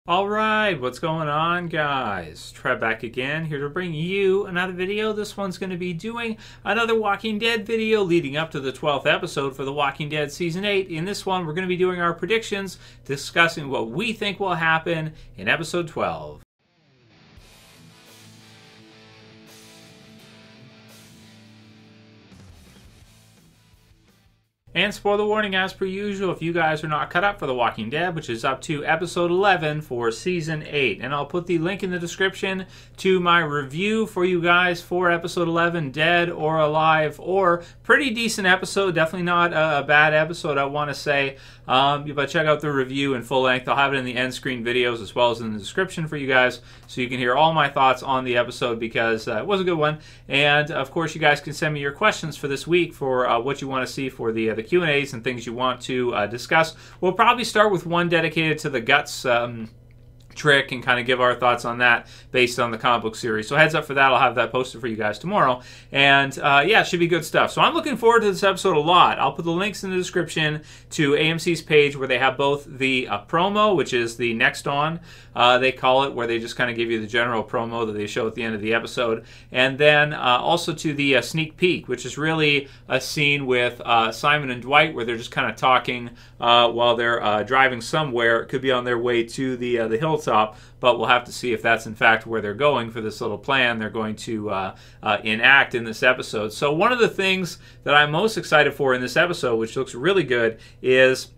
Alright, what's going on, guys? Trev back again, here to bring you another video. This one's going to be doing another Walking Dead video leading up to the 12th episode for The Walking Dead Season 8. In this one, we're going to be doing our predictions, discussing what we think will happen in Episode 12. And spoiler warning, as per usual, if you guys are not caught up for The Walking Dead, which is up to episode 11 for season 8. And I'll put the link in the description to my review for you guys for episode 11, Dead or Alive, or pretty decent episode. Definitely not a bad episode, I want to say. But check out the review in full length. I'll have it in the end screen videos as well as in the description for you guys, so you can hear all my thoughts on the episode, because it was a good one. And of course, you guys can send me your questions for this week for what you want to see for the Q&As and things you want to discuss. We'll probably start with one dedicated to the guts trick and kind of give our thoughts on that based on the comic book series. So heads up for that. I'll have that posted for you guys tomorrow. And yeah, it should be good stuff. So I'm looking forward to this episode a lot. I'll put the links in the description to AMC's page where they have both the promo, which is the next on, they call it, where they just kind of give you the general promo that they show at the end of the episode. And then also to the sneak peek, which is really a scene with Simon and Dwight where they're just kind of talking while they're driving somewhere. It could be on their way to the Hilltop. But we'll have to see if that's in fact where they're going for this little plan they're going to enact in this episode. So one of the things that I'm most excited for in this episode, which looks really good, is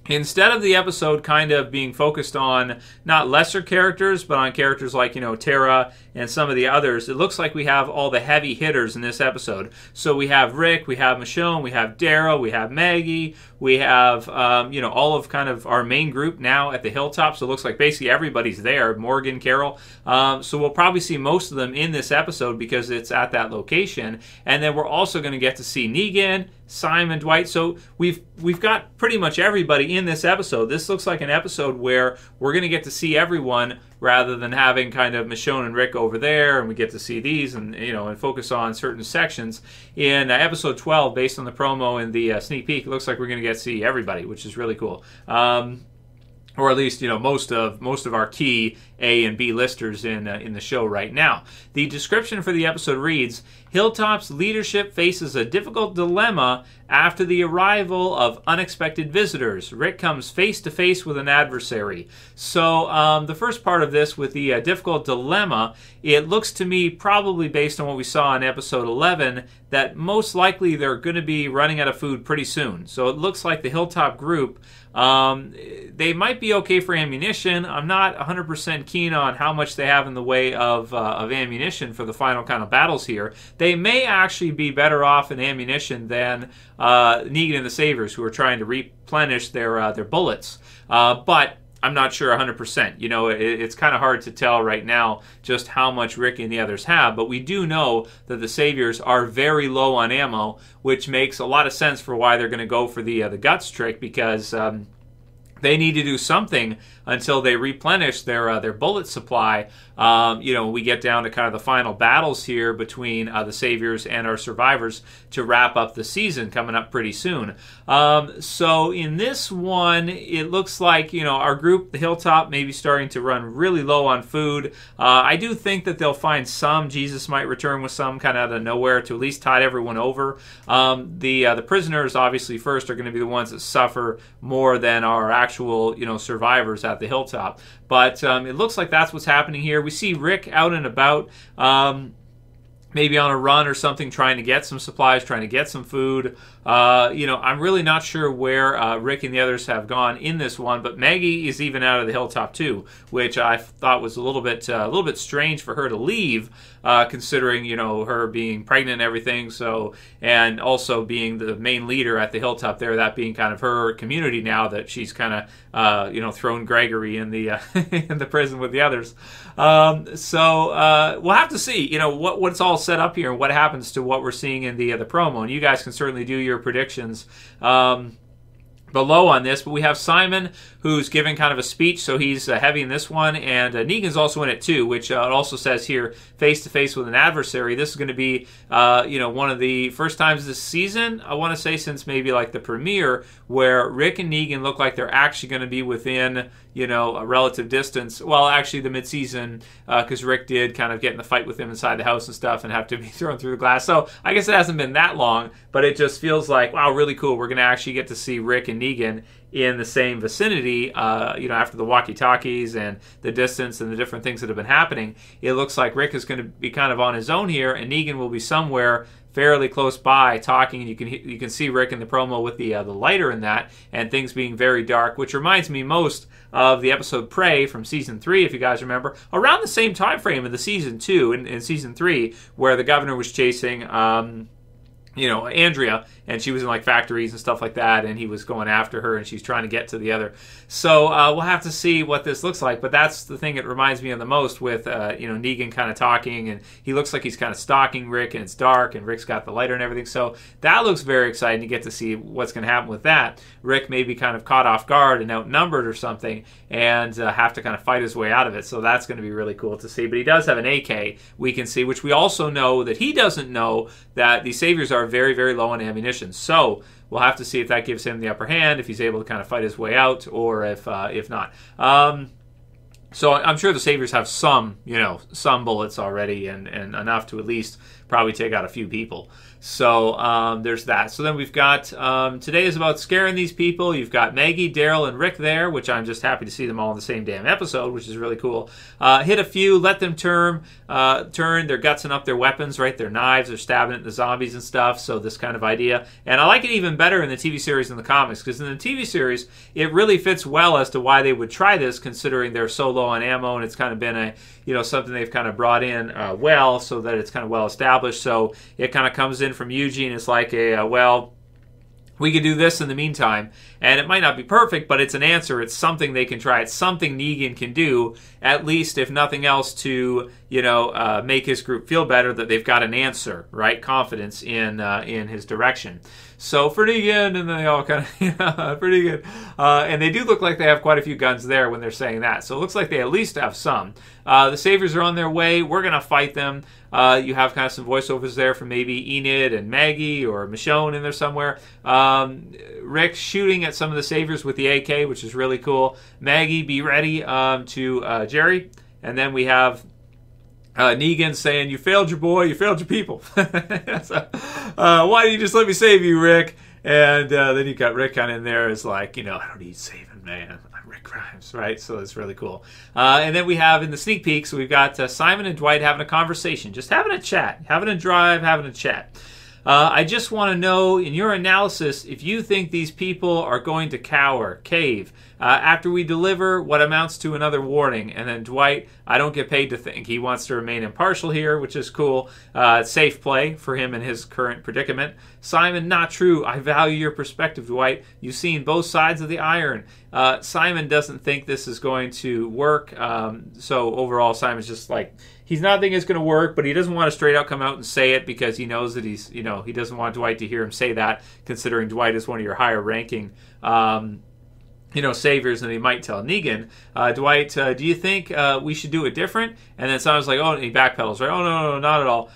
instead of the episode kind of being focused on not lesser characters, but on characters like, Tara and some of the others, it looks like we have all the heavy hitters in this episode. So we have Rick, we have Michonne, we have Daryl, we have Maggie, we have, all of kind of our main group now at the Hilltop. So it looks like basically everybody's there, Morgan, Carol. So we'll probably see most of them in this episode because it's at that location. And then we're also going to get to see Negan, Simon, Dwight. So we've got pretty much everybody in this episode. This looks like an episode where we're going to get to see everyone rather than having kind of Michonne and Rick over there, and we get to see these and and focus on certain sections. In episode 12, based on the promo and the sneak peek, it looks like we're going to get to see everybody, which is really cool. Or at least, most of our key A and B listers in the show right now. The description for the episode reads, Hilltop's leadership faces a difficult dilemma after the arrival of unexpected visitors. Rick comes face to face with an adversary. So the first part of this with the difficult dilemma, it looks to me, probably based on what we saw in episode 11, that most likely they're going to be running out of food pretty soon. So it looks like the Hilltop group, they might be okay for ammunition. I'm not 100% keen on how much they have in the way of ammunition for the final kind of battles here. They may actually be better off in ammunition than Negan and the Saviors, who are trying to replenish their bullets. But I'm not sure 100%. It's kind of hard to tell right now just how much Rick and the others have, but we do know that the Saviors are very low on ammo, which makes a lot of sense for why they're going to go for the guts trick, because they need to do something until they replenish their bullet supply. We get down to kind of the final battles here between the Saviors and our survivors to wrap up the season coming up pretty soon. So in this one, it looks like, our group, the Hilltop, may be starting to run really low on food. I do think that they'll find some. Jesus might return with some kind of out of nowhere to at least tide everyone over. The prisoners, obviously, first are going to be the ones that suffer more than our actual, survivors at the Hilltop. But it looks like that's what's happening here. We see Rick out and about, maybe on a run or something, trying to get some supplies, trying to get some food. I'm really not sure where Rick and the others have gone in this one, but Maggie is even out of the Hilltop too, which I thought was a little bit strange for her to leave, considering her being pregnant and everything. So, and also being the main leader at the Hilltop there, that being kind of her community now that she's kind of thrown Gregory in the in the prison with the others. So we'll have to see what's all set up here and what happens to what we're seeing in the promo, and you guys can certainly do your predictions. But below on this, but we have Simon, who's giving kind of a speech, so he's heavy in this one, and Negan's also in it too, which it also says here, face to face with an adversary. This is going to be, one of the first times this season, I want to say, since maybe like the premiere, where Rick and Negan look like they're actually going to be within, a relative distance. Well, actually, the mid-season, because Rick did kind of get in the fight with him inside the house and stuff and have to be thrown through the glass. So I guess it hasn't been that long, but it just feels like, wow, really cool. We're going to actually get to see Rick and Negan in the same vicinity, after the walkie-talkies and the distance and the different things that have been happening. It looks like Rick is going to be kind of on his own here, and Negan will be somewhere fairly close by talking, and you can see Rick in the promo with the lighter in that, and things being very dark, which reminds me most of the episode Prey from season 3, if you guys remember, around the same time frame of the season 2 in season 3, where the governor was chasing Andrea, and she was in like factories and stuff like that, and he was going after her, and she's trying to get to the other. So we'll have to see what this looks like, but that's the thing it reminds me of the most, with Negan kind of talking, and he looks like he's kind of stalking Rick, and it's dark, and Rick's got the lighter and everything. So that looks very exciting to get to see what's going to happen with that. Rick may be kind of caught off guard and outnumbered or something, and have to kind of fight his way out of it. So that's going to be really cool to see. But he does have an AK, we can see, which we also know that he doesn't know, that the Saviors are very, very low on ammunition. So we'll have to see if that gives him the upper hand, if he's able to kind of fight his way out, or if not. So I'm sure the Saviors have some bullets already, and enough to at least probably take out a few people. So there's that. So then we've got, today is about scaring these people. You've got Maggie, Daryl, and Rick there, which I'm just happy to see them all in the same damn episode, which is really cool. Hit a few, let them turn. They're gutsing up their weapons, right? Their knives, they're stabbing at the zombies and stuff. So this kind of idea. And I like it even better in the TV series than the comics, because in the TV series, it really fits well as to why they would try this, considering they're so low on ammo, and it's kind of been something they've kind of brought in well, so that it's kind of well established. So it kind of comes in from Eugene. It's like we could do this in the meantime, and it might not be perfect, but it's an answer. It's something they can try. It's something Negan can do, at least if nothing else, to make his group feel better that they've got an answer, right? Confidence in his direction. So for Negan, and then they all kind of pretty good, and they do look like they have quite a few guns there when they're saying that. So it looks like they at least have some. The Saviors are on their way. We're gonna fight them. You have kind of some voiceovers there from maybe Enid and Maggie or Michonne in there somewhere. Rick shooting at some of the Saviors with the AK, which is really cool. Maggie, be ready to Jerry. And then we have Negan saying, "You failed your boy, you failed your people." So, why didn't you just let me save you, Rick? And then you got Rick kind of in there as like, I don't need saving, man. I'm Rick Grimes, right? So that's really cool. And then we have in the sneak peek, so we've got Simon and Dwight having a conversation, just having a chat, having a drive, having a chat. I just want to know, in your analysis, if you think these people are going to cower, cave, after we deliver what amounts to another warning. And then Dwight, I don't get paid to think. He wants to remain impartial here, which is cool. Safe play for him in his current predicament. Simon, not true. I value your perspective, Dwight. You've seen both sides of the iron. Simon doesn't think this is going to work. So overall, Simon's just like, he's not thinking it's going to work, but he doesn't want to straight out come out and say it, because he knows that he's, he doesn't want Dwight to hear him say that, considering Dwight is one of your higher ranking Saviors, and he might tell Negan. Dwight, do you think we should do it different? And then Simon's like, oh, and he backpedals, right? Oh, no, not at all.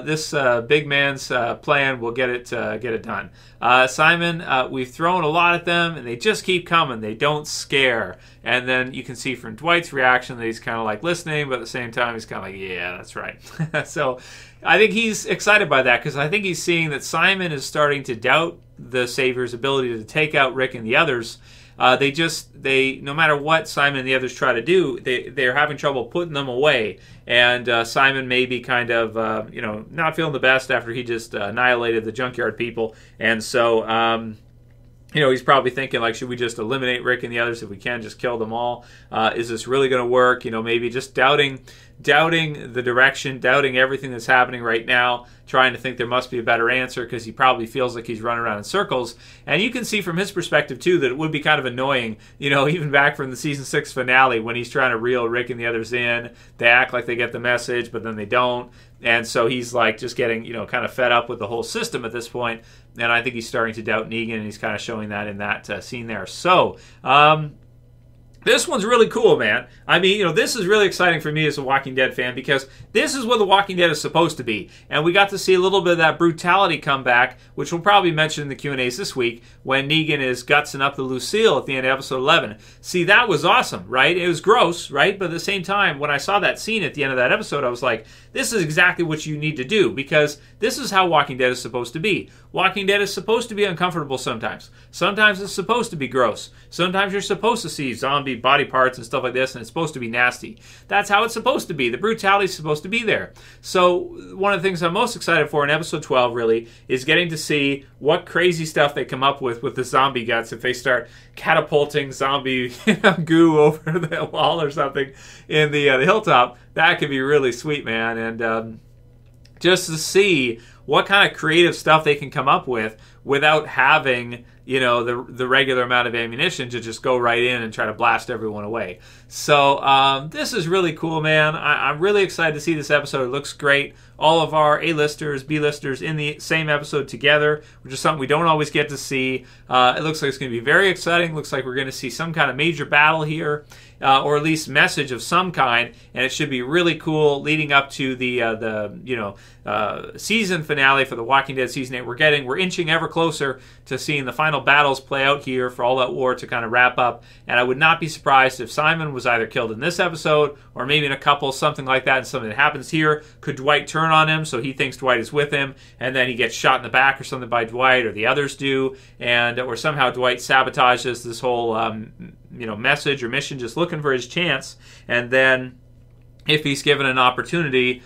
This big man's plan will get it done. Simon, we've thrown a lot at them, and they just keep coming. They don't scare. And then you can see from Dwight's reaction that he's kind of like listening, but at the same time, he's kind of like, yeah, that's right. So I think he's excited by that, because I think he's seeing that Simon is starting to doubt the Savior's ability to take out Rick and the others. They no matter what Simon and the others try to do, they're having trouble putting them away. And Simon may be kind of not feeling the best after he just annihilated the junkyard people, and so he's probably thinking, like, should we just eliminate Rick and the others if we can, just kill them all? Is this really going to work? Maybe just doubting the direction, doubting everything that's happening right now, trying to think there must be a better answer, because he probably feels like he's running around in circles. And you can see from his perspective, too, that it would be kind of annoying, even back from the season 6 finale, when he's trying to reel Rick and the others in. They act like they get the message, but then they don't. And so he's like just getting, kind of fed up with the whole system at this point. and I think he's starting to doubt Negan, and he's kind of showing that in that scene there. So, this one's really cool, man. I mean, this is really exciting for me as a Walking Dead fan because this is what The Walking Dead is supposed to be. And we got to see a little bit of that brutality come back, which we'll probably mention in the Q&As this week when Negan is gutsing up the Lucille at the end of episode 11. See, that was awesome, right? It was gross, right? But at the same time, when I saw that scene at the end of that episode, I was like, this is exactly what you need to do because this is how Walking Dead is supposed to be. Walking Dead is supposed to be uncomfortable sometimes. Sometimes it's supposed to be gross. Sometimes you're supposed to see zombie body parts and stuff like this, and it's supposed to be nasty. That's how it's supposed to be. The brutality is supposed to be there. So one of the things I'm most excited for in episode 12 really is getting to see what crazy stuff they come up with the zombie guts if they start catapulting zombie goo over the wall or something in the hilltop. That could be really sweet, man. And just to see what kind of creative stuff they can come up with without having the regular amount of ammunition to just go right in and try to blast everyone away. So this is really cool, man. I'm really excited to see this episode. It looks great. All of our A-listers, B-listers in the same episode together, which is something we don't always get to see. It looks like it's going to be very exciting. Looks like we're going to see some kind of major battle here, or at least message of some kind, and it should be really cool leading up to the season finale for The Walking Dead Season 8. We're inching ever closer to seeing the final battles play out here for All Out War to kind of wrap up, and I would not be surprised if Simon was either killed in this episode or maybe in a couple, something like that, and something that happens here. Could Dwight turn on him so he thinks Dwight is with him, and then he gets shot in the back or something by Dwight, or the others do, and or somehow Dwight sabotages this whole message or mission, just looking for his chance, and then if he's given an opportunity,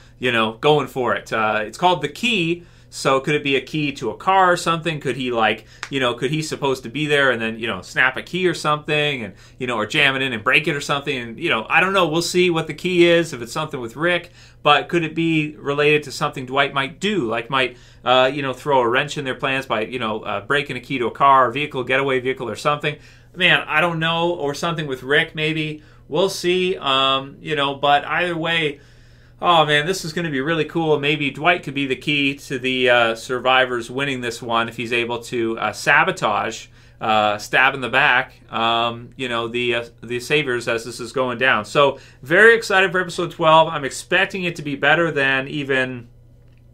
going for it. It's called The Key. So could it be a key to a car or something? Could he could he supposed to be there and then, snap a key or something and, or jam it in and break it or something? And, I don't know. We'll see what the key is, if it's something with Rick. But could it be related to something Dwight might do? Like might, throw a wrench in their plans by, breaking a key to a car or vehicle, getaway vehicle or something. Man, I don't know. Or something with Rick maybe. We'll see. But either way, oh man, this is going to be really cool. Maybe Dwight could be the key to the survivors winning this one if he's able to sabotage, stab in the back, the saviors as this is going down. So very excited for episode 12. I'm expecting it to be better than even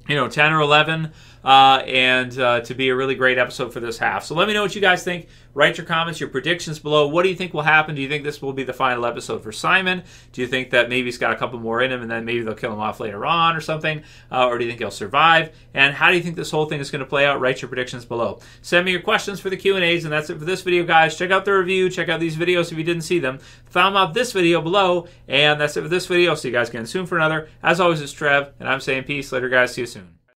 10 or 11. And to be a really great episode for this half. So let me know what you guys think. Write your comments, your predictions below. What do you think will happen? Do you think this will be the final episode for Simon? Do you think that maybe he's got a couple more in him and then maybe they'll kill him off later on or something? Or do you think he'll survive? And how do you think this whole thing is going to play out? Write your predictions below. Send me your questions for the Q&As, and that's it for this video, guys. Check out the review. Check out these videos if you didn't see them. Thumb up this video below, and that's it for this video. See you guys again soon for another. As always, it's Trev, and I'm saying peace. Later, guys. See you soon.